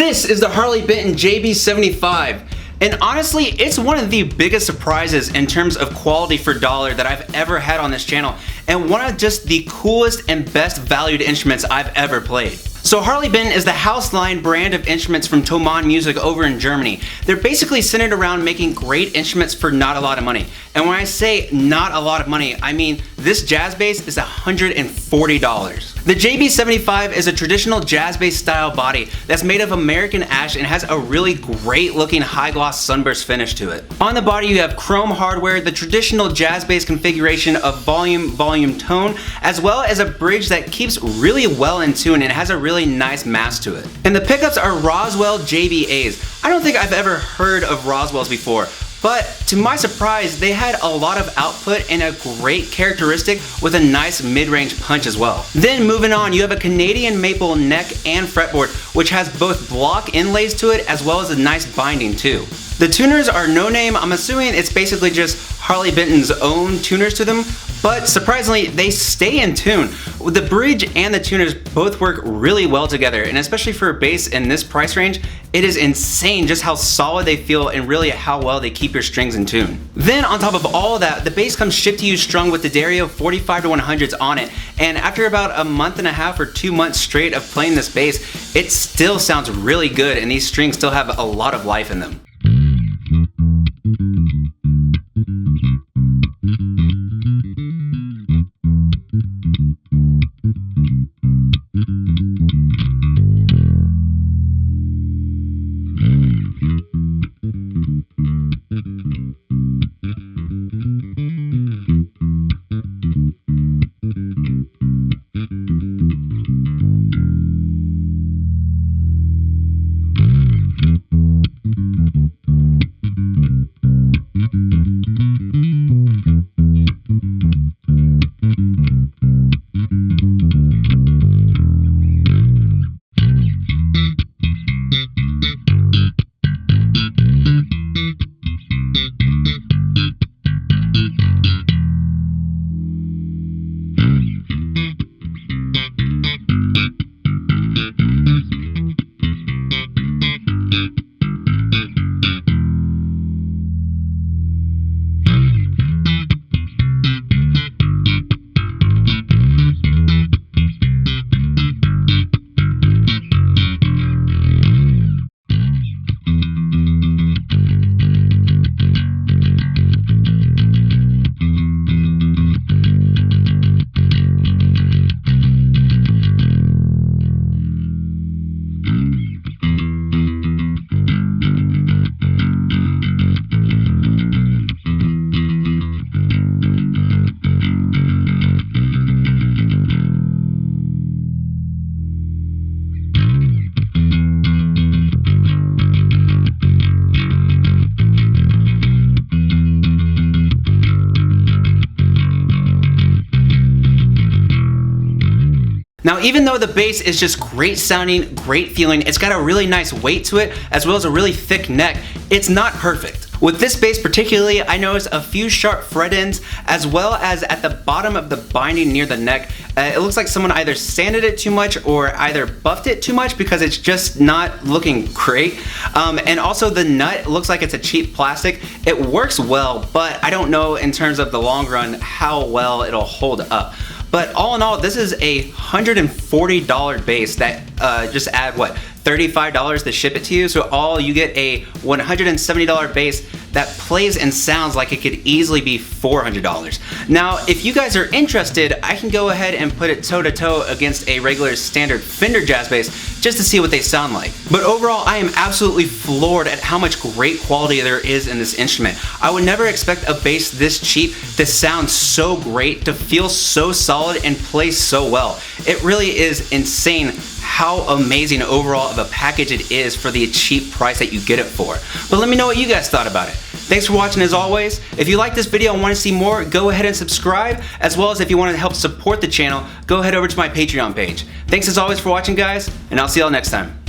This is the Harley Benton JB-75, and honestly, it's one of the biggest surprises in terms of quality for dollar that I've ever had on this channel, and one of just the coolest and best valued instruments I've ever played. So Harley Benton is the house line brand of instruments from Thomann Music over in Germany. They're basically centered around making great instruments for not a lot of money. And when I say not a lot of money, I mean this jazz bass is $140. The JB-75 is a traditional jazz bass style body that's made of American ash and has a really great looking high gloss sunburst finish to it. On the body you have chrome hardware, the traditional jazz bass configuration of volume, tone, as well as a bridge that keeps really well in tune and has a really nice mass to it. And the pickups are Roswell JBAs. I don't think I've ever heard of Roswells before, but to my surprise, they had a lot of output and a great characteristic with a nice mid-range punch as well. Then moving on, you have a Canadian maple neck and fretboard, which has both block inlays to it as well as a nice binding too. The tuners are no name. I'm assuming it's basically just Harley Benton's own tuners to them, but surprisingly, they stay in tune. The bridge and the tuners both work really well together, and especially for a bass in this price range, it is insane just how solid they feel and really how well they keep your strings in tune. Then on top of all of that, the bass comes shipped to you strung with the Dario 45 to 100s on it, and after about a month and a half or 2 months straight of playing this bass, it still sounds really good and these strings still have a lot of life in them. Now, even though the bass is just great sounding, great feeling, it's got a really nice weight to it, as well as a really thick neck, it's not perfect. With this bass particularly, I noticed a few sharp fret ends, as well as at the bottom of the binding near the neck. It looks like someone either sanded it too much or either buffed it too much because it's just not looking great. And also the nut looks like it's a cheap plastic. It works well, but I don't know in terms of the long run how well it'll hold up. But all in all, this is a $140 bass that just add what, $35 to ship it to you. So you get a $170 bass that plays and sounds like it could easily be $400. Now, if you guys are interested, I can go ahead and put it toe to toe against a regular standard Fender jazz bass just to see what they sound like. But overall, I am absolutely floored at how much great quality there is in this instrument. I would never expect a bass this cheap to sound so great, to feel so solid and play so well. It really is insane how amazing overall of a package it is for the cheap price that you get it for. But let me know what you guys thought about it. Thanks for watching as always. If you like this video and want to see more, go ahead and subscribe, as well as if you want to help support the channel, go ahead over to my Patreon page. Thanks as always for watching, guys, and I'll see y'all next time.